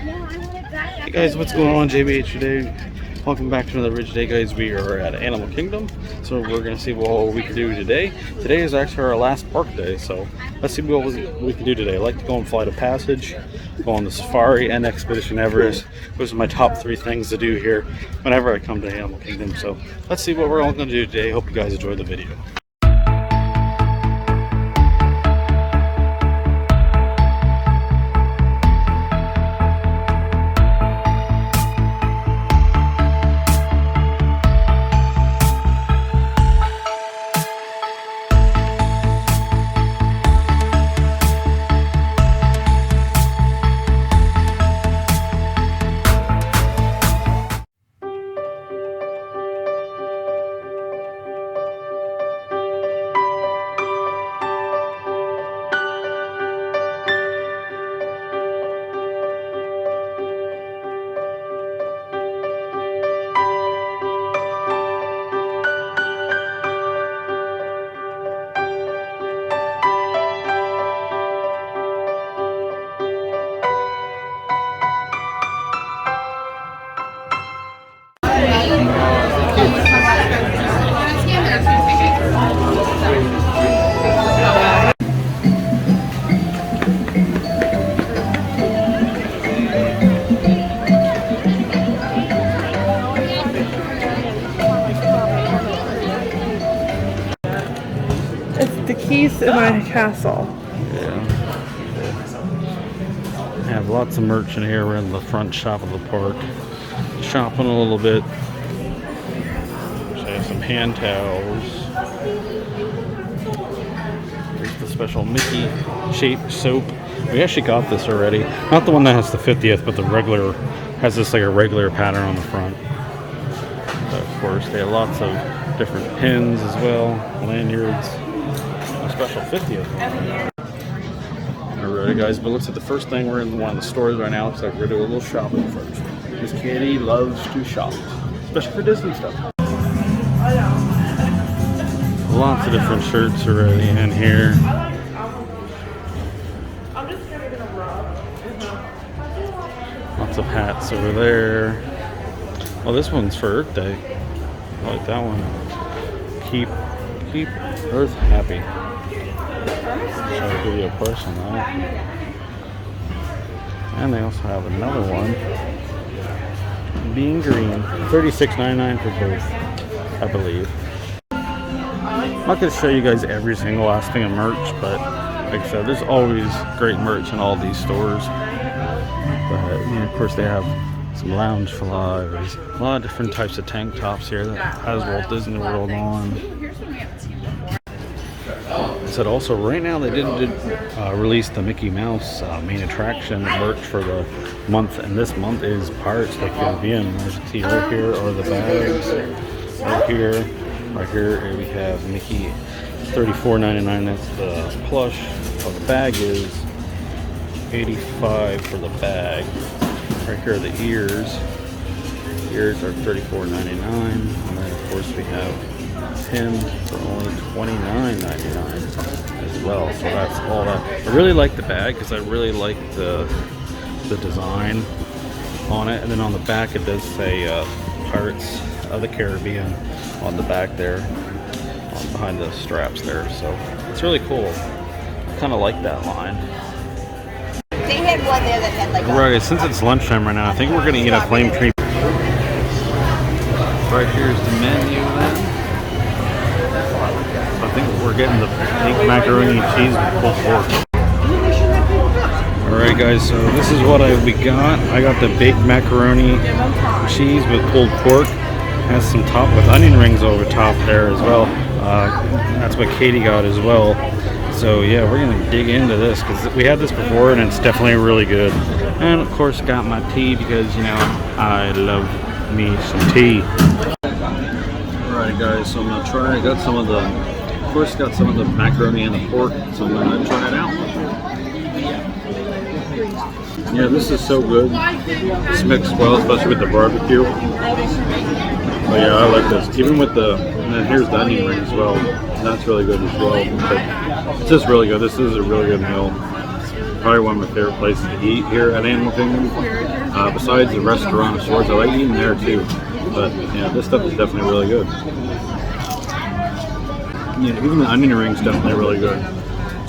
Hey guys, what's going on? JBH today. Welcome back to another video today, guys. We are at Animal Kingdom, so we're gonna see what we can do today. Today is actually our last park day, so let's see what we can do today. I like to go on Flight of Passage, go on the Safari and Expedition Everest. Those are my top 3 things to do here whenever I come to Animal Kingdom. So let's see what we're all gonna do today. Hope you guys enjoy the video. The keys to my castle. Yeah. I have lots of merch in here. We're in the front shop of the park. Shopping a little bit. I have some hand towels. Here's the special Mickey shaped soap. We actually got this already. Not the one that has the 50th, but the regular has this like a regular pattern on the front. But of course, they have lots of different pins as well, lanyards. Special 50th. Alright guys, but looks like the first thing, we're in one of the stores right now. Looks like we're doing a little shopping first. This kitty loves to shop, especially for Disney stuff. Lots of different shirts already in here. Lots of hats over there. Oh, this one's for Earth Day. I like that one. Keep Earth happy. I'll give you a price on that. And they also have another one. Being green. $36.99 for both, I believe. I'm not going to show you guys every single last thing of merch, but like I said, there's always great merch in all these stores. But you know, of course they have some lounge flies, a lot of different types of tank tops here that has Walt Disney World on. Said also right now they did release the Mickey Mouse main attraction merch for the month, and this month is Pirates of the Caribbean. There's a tee right here, or the bags right here. Right here we have Mickey, $34.99. That's the plush. Oh, the bag is $85 for the bag. Right here are the ears. Ears are $34.99, and then of course we have pin for only $29.99 as well. So that's all that. I really like the bag because I really like the design on it, and then on the back it does say Pirates of the Caribbean on the back there, behind the straps there. So it's really cool. I kind of like that line. They had one there that had like. Right, since it's lunchtime right now, I think we're gonna eat a flame tree. Right here's the menu then. I think we're getting the pink macaroni and cheese with pulled pork. Alright guys, so this is what we got. I got the baked macaroni cheese with pulled pork. Has some top with onion rings over top there as well. That's what Katie got as well. So yeah, we're gonna dig into this because we had this before and it's definitely really good. And of course got my tea because you know I love me some tea. Alright guys, so I'm gonna try. I got some of the, of course, got some of the macaroni and the pork, so I'm gonna try it out. Yeah, this is so good. This mixed well, especially with the barbecue. Oh yeah, I like this. Even with the, and then here's the onion ring as well. And that's really good as well. But it's just really good. This is a really good meal. probably one of my favorite places to eat here at Animal Kingdom. Besides the restaurant of sorts, I like eating there too. But yeah, this stuff is definitely really good. Yeah, even the onion ring's definitely really good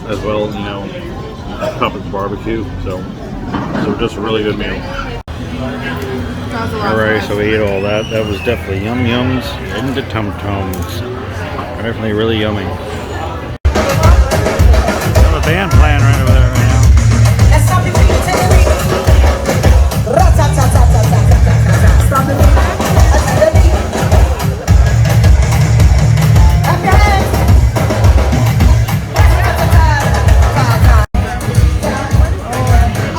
as well. You know, top of the barbecue. So just a really good meal. Alright, so we ate all that. That was definitely yum yums and the tum tums. Definitely really yummy. Have a band playing right over there right now.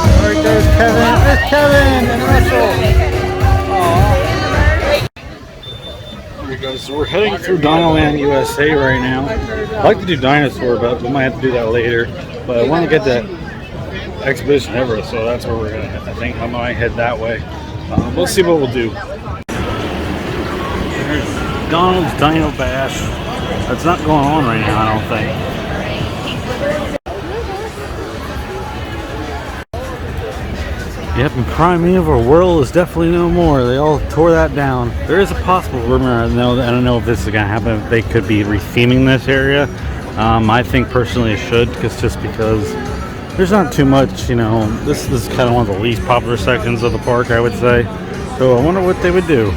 Alright, there's Kevin. There's Kevin and Russell. So we're heading through Dinoland USA right now. I'd like to do Dinosaur, but we might have to do that later. But I want to get that Expedition Everest, so that's where we're going to head. I think I might head that way. We'll see what we'll do. There's Donald's Dino Bash. That's not going on right now, I don't think. Yep, and Primeval World is definitely no more. They all tore that down. There is a possible rumor, I don't know if this is going to happen, if they could be retheming this area. I think personally it should, just because there's not too much, you know. This is kind of one of the least popular sections of the park, I would say. So I wonder what they would do.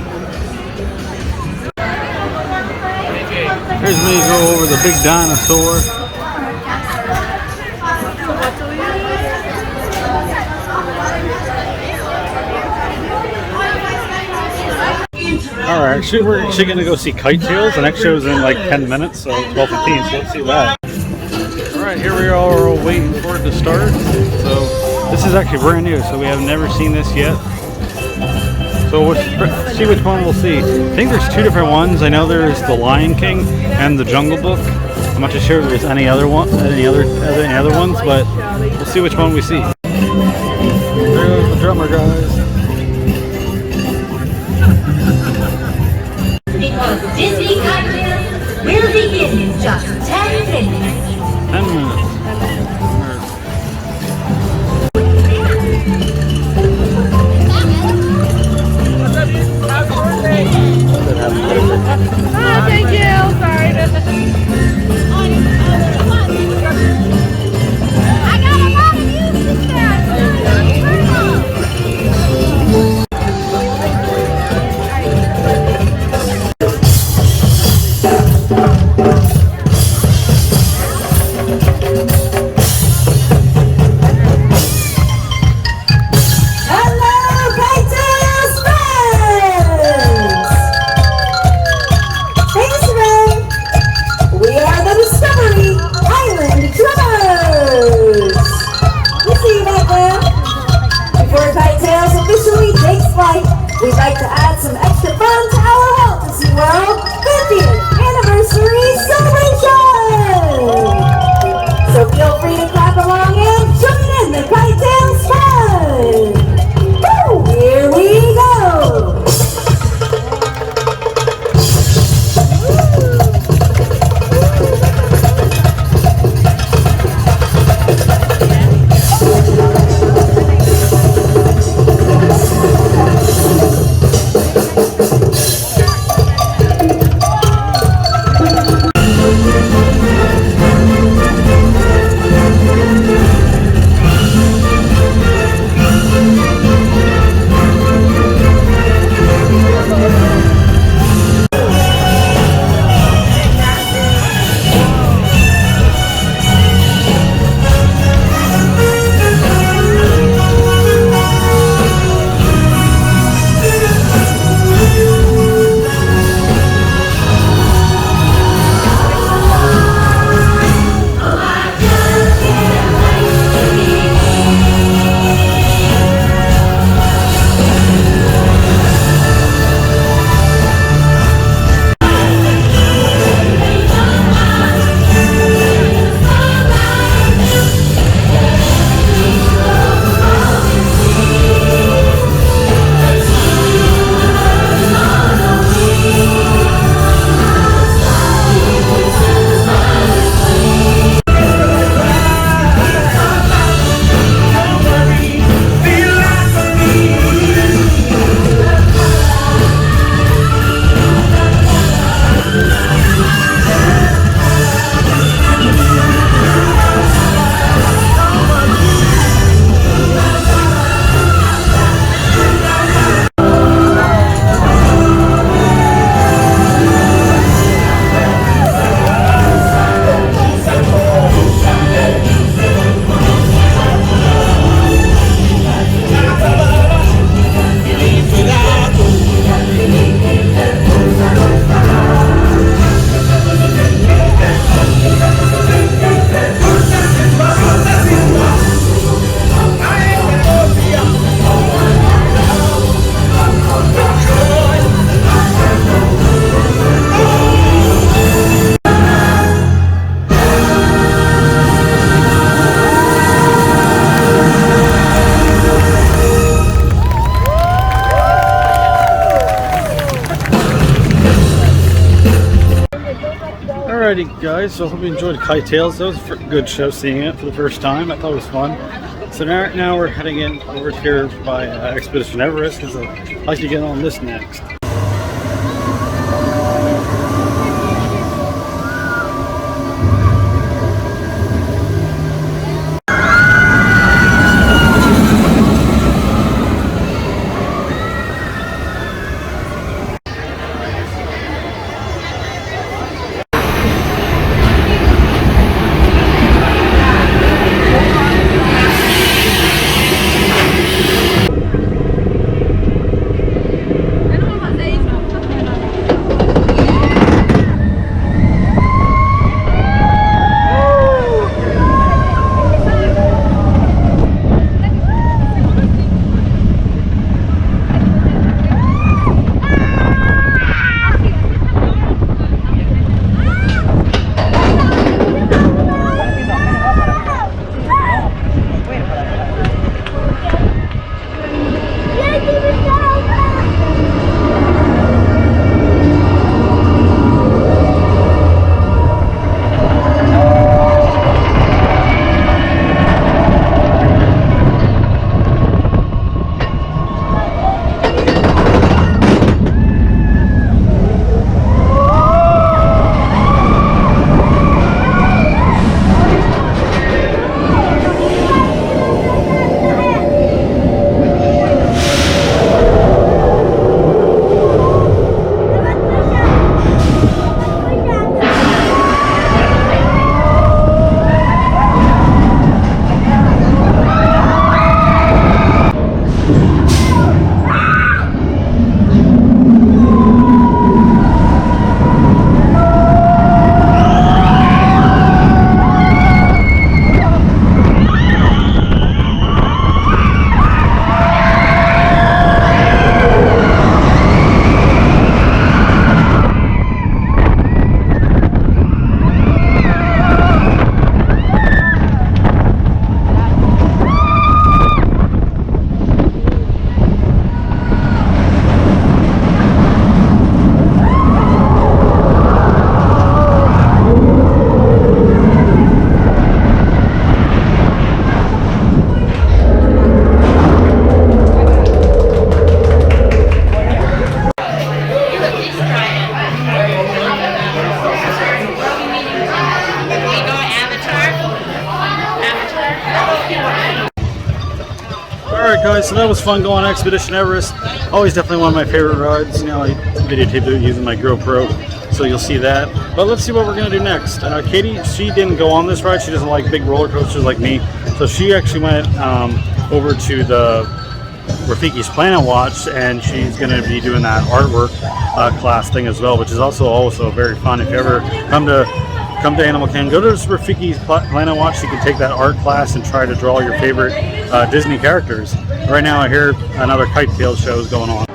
Here's me go over the big dinosaur. Alright, actually we're actually going to go see Kite Tails. The next show is in like 10 minutes, so 12:15, so let's see that. Alright, here we are waiting for it to start. So this is actually brand new, so we have never seen this yet. So let's see which one we'll see. I think there's two different ones. I know there's the Lion King and the Jungle Book. I'm not too sure if there's any other ones, but we'll see which one we see. There's the drummer, guys. Because Disney Cocktails will begin in just 10 minutes. 10 minutes. Oh, thank you. Sorry. I got a lot of music there. We'd like to add some extra fun to our Walt Disney World 50th Anniversary Celebration! So feel free to clap along and join in the Kite Tails fun! Woo! Here we go! Alrighty guys, so I hope you enjoyed Kite Tales. That was a good show seeing it for the first time. I thought it was fun. So now we're heading in over here by Expedition Everest because I'd like to get on this next. Alright guys, so that was fun going on Expedition Everest. Always definitely one of my favorite rides. You know, I videotaped it using my GoPro, so you'll see that. But let's see what we're going to do next. Katie, she didn't go on this ride. She doesn't like big roller coasters like me. So she actually went over to the Rafiki's Planet Watch, and she's going to be doing that artwork class thing as well, which is also very fun. If you ever come to Animal Kingdom, go to Rafiki's Planet Watch. You can take that art class and try to draw your favorite Disney characters. Right now I hear another Kite Tail show is going on.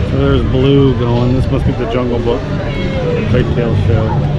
So there's Blue going. This must be the Jungle Book Kite Tail show.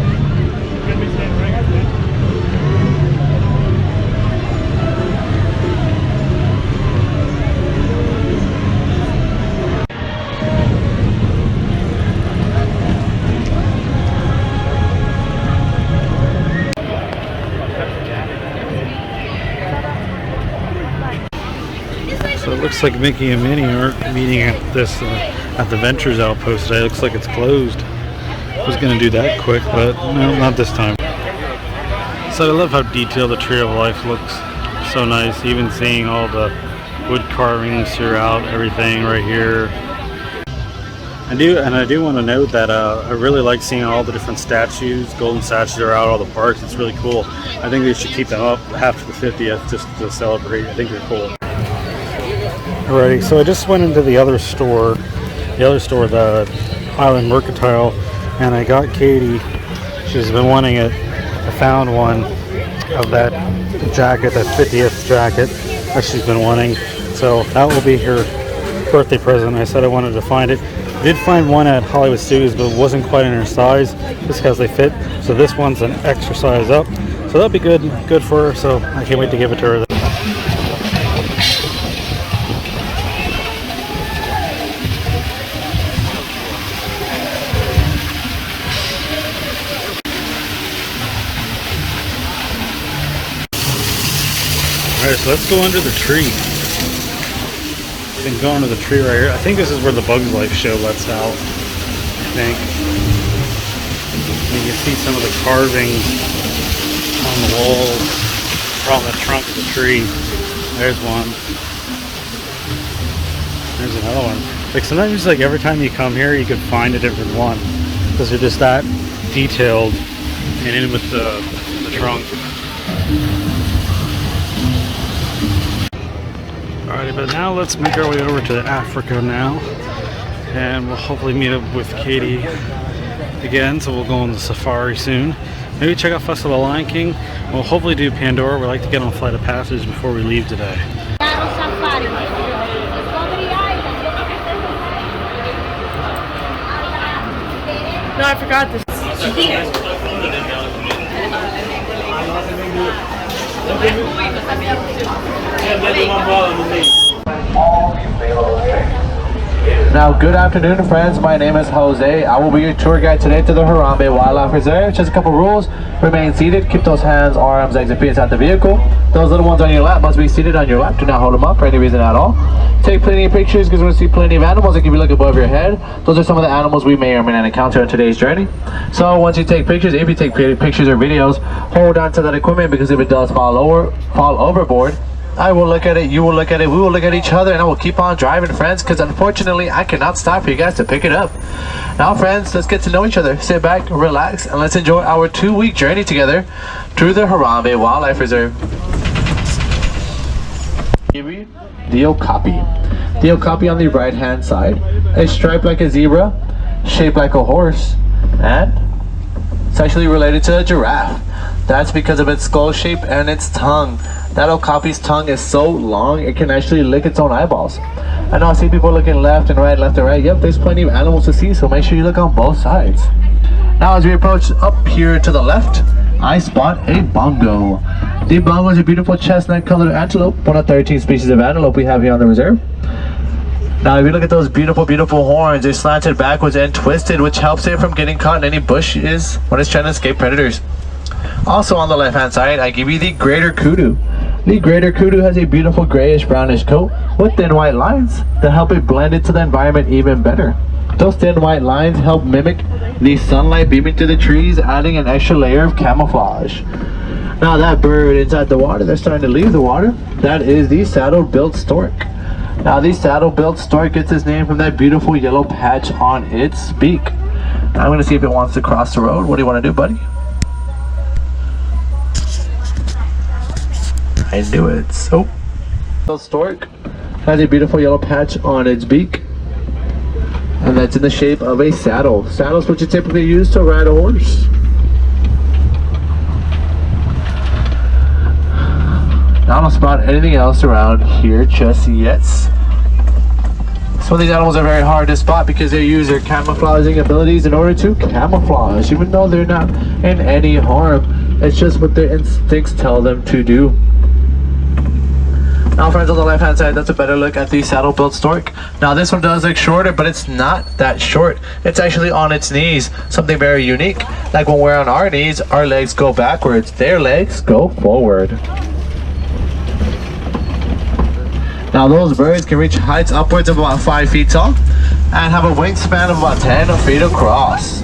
So it looks like Mickey and Minnie aren't meeting at this at the Ventures Outpost today. It looks like it's closed. I was going to do that quick, but no, not this time. So I love how detailed the Tree of Life looks. So nice, even seeing all the wood carvings throughout everything right here. I do want to note that I really like seeing all the different statues, golden statues throughout all the parks. It's really cool. I think they should keep them up after the 50th just to celebrate. I think they're cool. Alrighty, so I just went into the other store, the Island Mercantile, and I got Katie. She's been wanting it. I found one of that jacket, that 50th jacket that she's been wanting. So that will be her birthday present. I said I wanted to find it. I did find one at Hollywood Studios, but it wasn't quite in her size just because they fit. So this one's an extra size up. So that'll be good for her. So I can't wait to give it to her. Alright, so let's go under the tree. Then go under the tree right here. I think this is where the Bugs Life show lets out. I think. And you can see some of the carvings on the walls from the trunk of the tree. There's one. There's another one. Like sometimes, like every time you come here, you could find a different one because they're just that detailed and in with the trunk. Alrighty, but now let's make our way over to Africa now, and we'll hopefully meet up with Katie again. So we'll go on the safari soon. Maybe check out Festival of the Lion King. We'll hopefully do Pandora. We'd like to get on a flight of passage before we leave today. No, I forgot this. Now, good afternoon, friends. My name is Jose. I will be your tour guide today to the Harambe Wildlife Reserve. Just a couple rules. Remain seated. Keep those hands, arms, legs, and feet inside the vehicle. Those little ones on your lap must be seated on your lap. Do not hold them up for any reason at all. Take plenty of pictures because we're going to see plenty of animals that can be look above your head. Those are some of the animals we may or may not encounter on today's journey. So once you take pictures, if you take pictures or videos, hold on to that equipment because if it does fall overboard, I will look at it, you will look at it, we will look at each other, and I will keep on driving, friends, because unfortunately I cannot stop for you guys to pick it up. Now, friends, let's get to know each other. Sit back, relax, and let's enjoy our 2-week journey together through the Harambe Wildlife Reserve. The okapi. The okapi on the right hand side is striped like a zebra, shaped like a horse, and it's actually related to a giraffe. That's because of its skull shape and its tongue. That okapi's tongue is so long it can actually lick its own eyeballs. I know I see people looking left and right, left and right. Yep, there's plenty of animals to see, so make sure you look on both sides. Now as we approach up here to the left, I spot a bongo. The bongo is a beautiful chestnut colored antelope, one of 13 species of antelope we have here on the reserve. Now if you look at those beautiful horns, they're slanted backwards and twisted, which helps it from getting caught in any bushes when it's trying to escape predators. Also on the left hand side, I give you the greater kudu. The greater kudu has a beautiful grayish brownish coat with thin white lines that help it blend into the environment even better. Those thin white lines help mimic the sunlight beaming through the trees, adding an extra layer of camouflage. Now that bird inside the water, they're starting to leave the water, that is the saddle-billed stork. Now the saddle-billed stork gets its name from that beautiful yellow patch on its beak. Now, I'm going to see if it wants to cross the road. What do you want to do, buddy? I knew it. So, the stork has a beautiful yellow patch on its beak, and that's in the shape of a saddle. Saddle is what you typically use to ride a horse. Now I don't spot anything else around here just yet. Some of these animals are very hard to spot because they use their camouflaging abilities in order to camouflage, even though they're not in any harm. It's just what their instincts tell them to do. Now, friends, on the left hand side, that's a better look at the saddle-billed stork. Now this one does look shorter, but it's not that short. It's actually on its knees, something very unique. Like when we're on our knees, our legs go backwards, their legs go forward. Now those birds can reach heights upwards of about 5 feet tall and have a wingspan of about 10 feet across.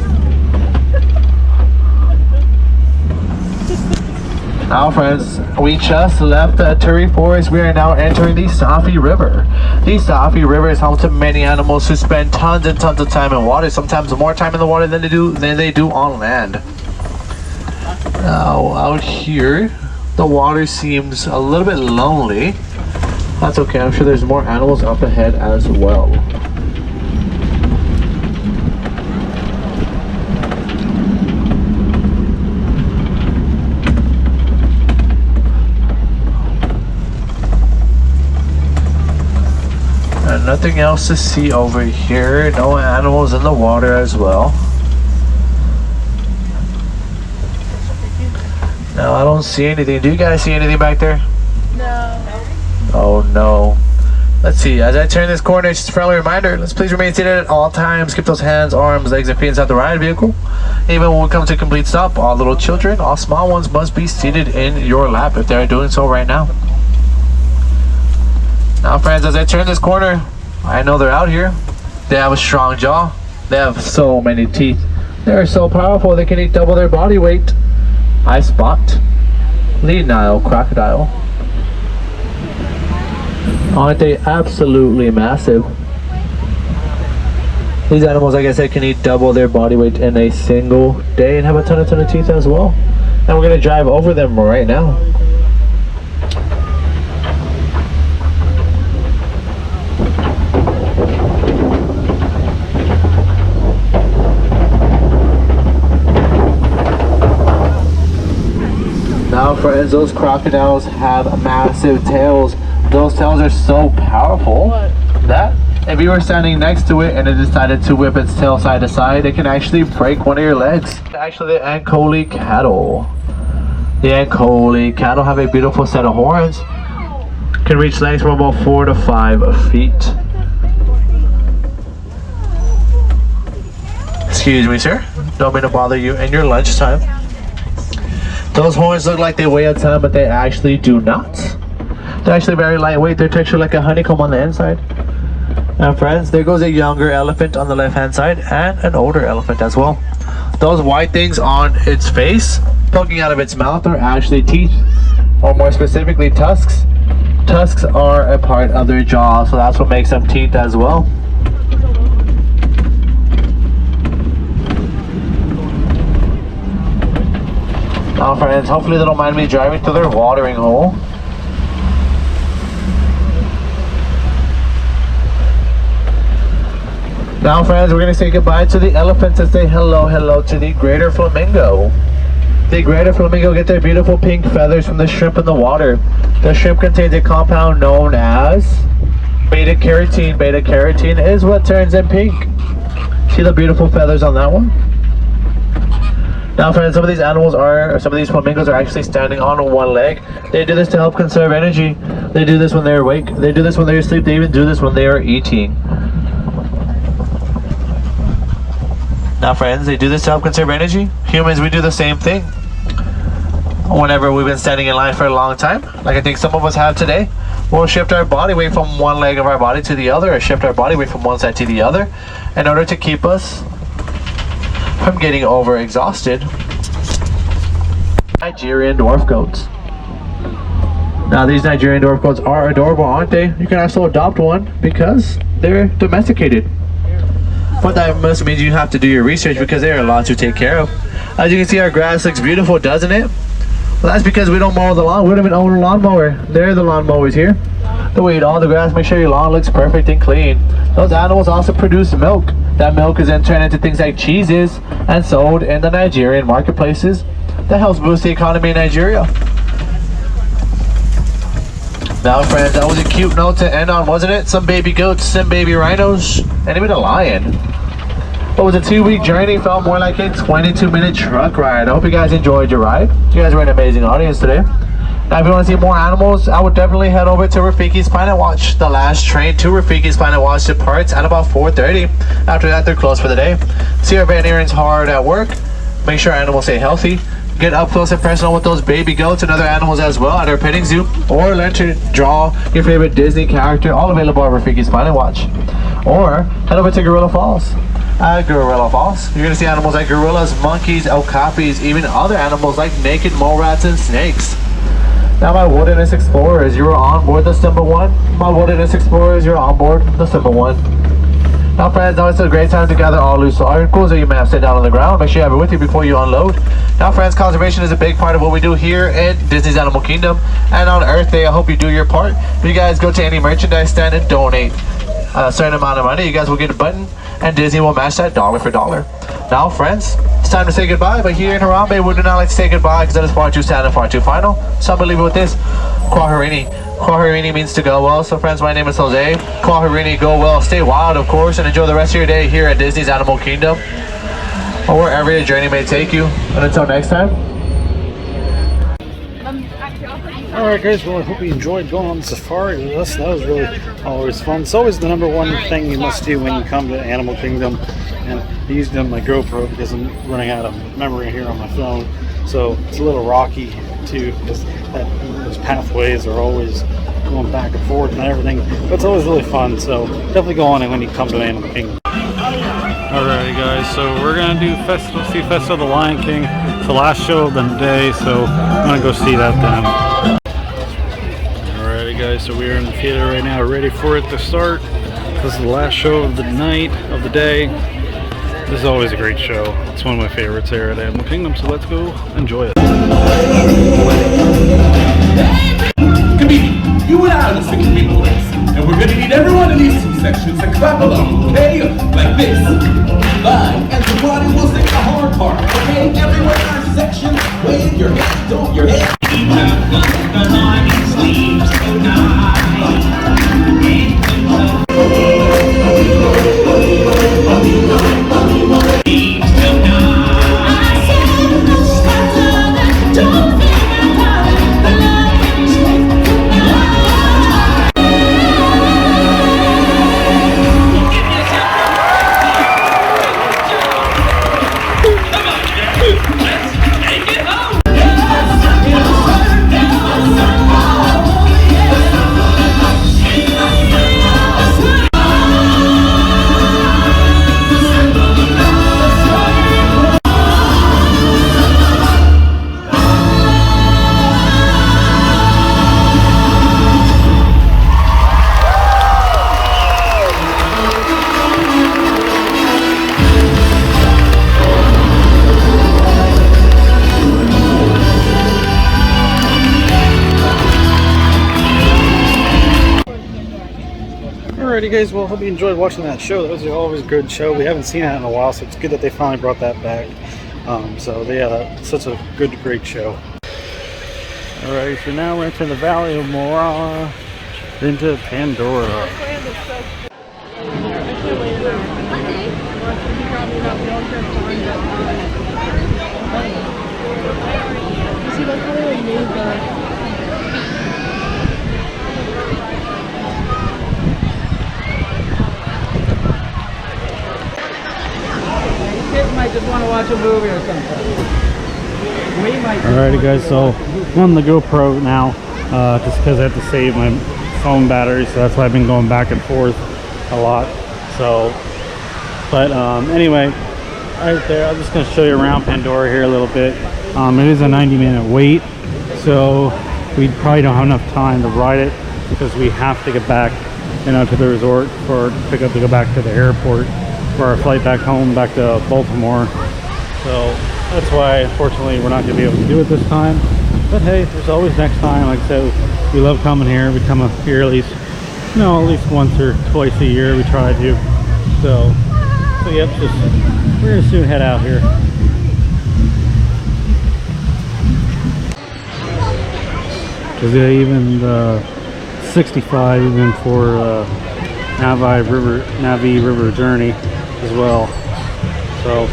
Now, friends, we just left the Turi Forest. We are now entering the Safi River. The Safi River is home to many animals who spend tons and tons of time in water, sometimes more time in the water than they do on land. Now, out here, the water seems a little bit lonely. That's okay, I'm sure there's more animals up ahead as well. And nothing else to see over here. No animals in the water as well. No, I don't see anything. Do you guys see anything back there? No. Oh no. Let's see, as I turn this corner, just a friendly reminder, let's please remain seated at all times. Keep those hands, arms, legs, and feet inside the ride vehicle. Even when we come to a complete stop, all little children, all small ones must be seated in your lap if they're doing so right now. Now friends, as I turn this corner, I know they're out here. They have a strong jaw. They have so many teeth. They're so powerful they can eat double their body weight. I spot the Nile crocodile. Aren't they absolutely massive? These animals, like I said, can eat double their body weight in a single day and have a ton of teeth as well. And we're gonna drive over them right now. Now friends, those crocodiles have massive tails. Those tails are so powerful that if you were standing next to it and it decided to whip its tail side to side, it can actually break one of your legs. Actually, the Ankole cattle. The Ankole cattle have a beautiful set of horns. Can reach lengths from about 4 to 5 feet. Excuse me, sir. Don't mean to bother you in your lunchtime. Those horns look like they weigh a ton, but they actually do not. They're actually very lightweight. They're textured like a honeycomb on the inside. And friends, there goes a younger elephant on the left hand side and an older elephant as well. Those white things on its face, poking out of its mouth, are actually teeth, or more specifically tusks. Tusks are a part of their jaw, so that's what makes them teeth as well. Now friends, hopefully they don't mind me driving to their watering hole. Now friends, we're going to say goodbye to the elephants and say hello to the greater flamingo. The greater flamingo get their beautiful pink feathers from the shrimp in the water. The shrimp contains a compound known as beta carotene. Beta carotene is what turns them pink. See the beautiful feathers on that one? Now friends, some of these flamingos are actually standing on one leg. They do this to help conserve energy. They do this when they're awake. They do this when they're asleep. They even do this when they are eating. Now friends, they do this to help conserve energy. Humans, we do the same thing. Whenever we've been standing in line for a long time, like I think some of us have today, we'll shift our body weight from one leg of our body to the other, or shift our body weight from one side to the other, in order to keep us from getting over exhausted. Nigerian dwarf goats. Now these Nigerian dwarf goats are adorable, aren't they? You can also adopt one because they're domesticated. But that must mean you have to do your research because there are a lot to take care of. As you can see, our grass looks beautiful, doesn't it? Well, that's because we don't mow the lawn. We don't even own a lawnmower. They're the lawnmowers here. They weed all the grass, make sure your lawn looks perfect and clean. Those animals also produce milk. That milk is then turned into things like cheeses and sold in the Nigerian marketplaces. That helps boost the economy in Nigeria. Now friends, that was a cute note to end on, wasn't it? Some baby goats, some baby rhinos, and even a lion. It was a 2-week journey, felt more like a 22-minute truck ride. I hope you guys enjoyed your ride. You guys were an amazing audience today. Now if you want to see more animals, I would definitely head over to Rafiki's Planet Watch. The last train to Rafiki's Planet Watch departs at about 4:30. After that, they're closed for the day. See our veterinarians hard at work. Make sure animals stay healthy. Get up close and personal with those baby goats and other animals as well at our petting zoo, or learn to draw your favorite Disney character, all available at Rafiki's Planet Watch. Or head over to Gorilla Falls. At Gorilla Falls, you're going to see animals like gorillas, monkeys, okapis, even other animals like naked mole rats and snakes. Now my wilderness explorers, you are on board the Simba 1. My wilderness explorers, you're on board the Simba 1. Now friends, now it's a great time to gather all loose articles that you may have set down on the ground. Make sure you have it with you before you unload. Now friends, conservation is a big part of what we do here at Disney's Animal Kingdom. And on Earth Day, I hope you do your part. If you guys go to any merchandise stand and donate a certain amount of money, you guys will get a button and Disney will match that dollar for dollar. Now friends, it's time to say goodbye, but here in Harambe, we do not like to say goodbye because that is far too sad and far too final. So I'm going to leave it with this. Kwaherini. Kwaherini means to go well. So friends, my name is Jose. Kwaherini, go well, stay wild of course, and enjoy the rest of your day here at Disney's Animal Kingdom, or wherever your journey may take you. And until next time. Alright guys, well I hope you enjoyed going on the safari with us. That was really always fun. It's always the number one thing you must do when you come to Animal Kingdom. And I used it on my GoPro because I'm running out of memory here on my phone. So it's a little rocky too, because those pathways are always going back and forth and everything. But it's always really fun, so definitely go on it when you come to Animal Kingdom. Alrighty guys, so we're gonna do see Festival of the Lion King. It's the last show of the day, so I'm gonna go see that then. Alrighty guys, so we are in the theater right now, ready for it to start. This is the last show of the night, of the day. This is always a great show. It's one of my favorites here at Animal Kingdom, so let's go enjoy it. Comedian, you and I are the 6 people race, and we're gonna need everyone in these 2 sections to clap along, okay? Like this. Live, and the party will sing the hard part, okay? Everyone in our section, wave your hands, don't your head. Alrighty guys, well, hope you enjoyed watching that show. That was always a good show. We haven't seen it in a while, so it's good that they finally brought that back. So yeah, that's such a great show. Alright, so now we're into the Valley of Morala, into Pandora. See, look how they made that. Might just want to watch a movie or something. We might. Alrighty guys, so I'm on the GoPro now, just because I have to save my phone battery, so that's why I've been going back and forth a lot. So, but anyway, right there, I'm just going to show you around Pandora here a little bit. It is a 90-minute wait, so we probably don't have enough time to ride it because we have to get back, to the resort to go back to the airport for our flight back home, back to Baltimore. So that's why, unfortunately, we're not going to be able to do it this time. But hey, there's always next time. Like I said, we love coming here. We come here at least once or twice a year. We try to. So yep, we're gonna soon head out here. Cause yeah, even the 65, even for Navi River journey as well. So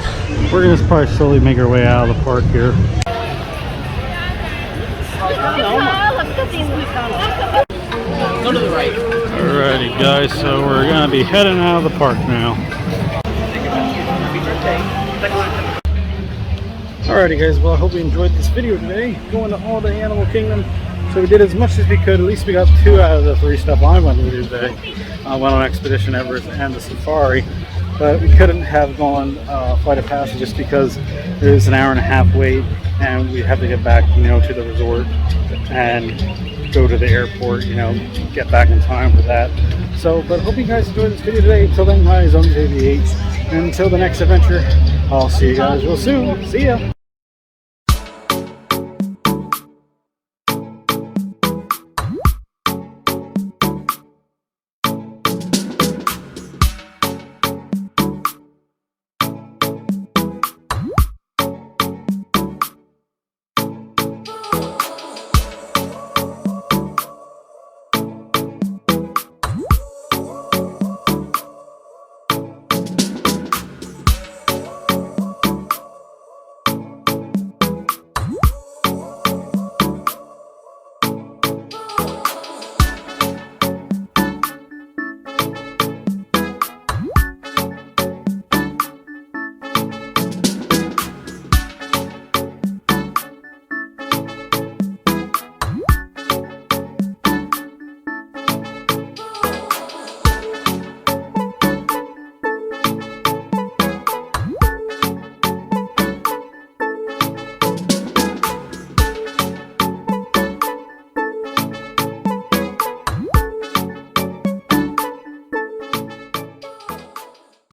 we're gonna probably slowly make our way out of the park here. Go to the right. Alrighty guys, so we're gonna be heading out of the park now. Alrighty guys, well I hope you enjoyed this video today, going to all the Animal Kingdom. So we did as much as we could. At least we got 2 out of the 3 stuff I went to do today. I went on Expedition Everest and the Safari, but we couldn't have gone Flight of Passage just because there's an hour-and-a-half wait, and we have to get back, to the resort and go to the airport, get back in time for that. So, but hope you guys enjoyed this video today. Until then, my name is JV8, and until the next adventure, I'll see you guys real soon. See ya.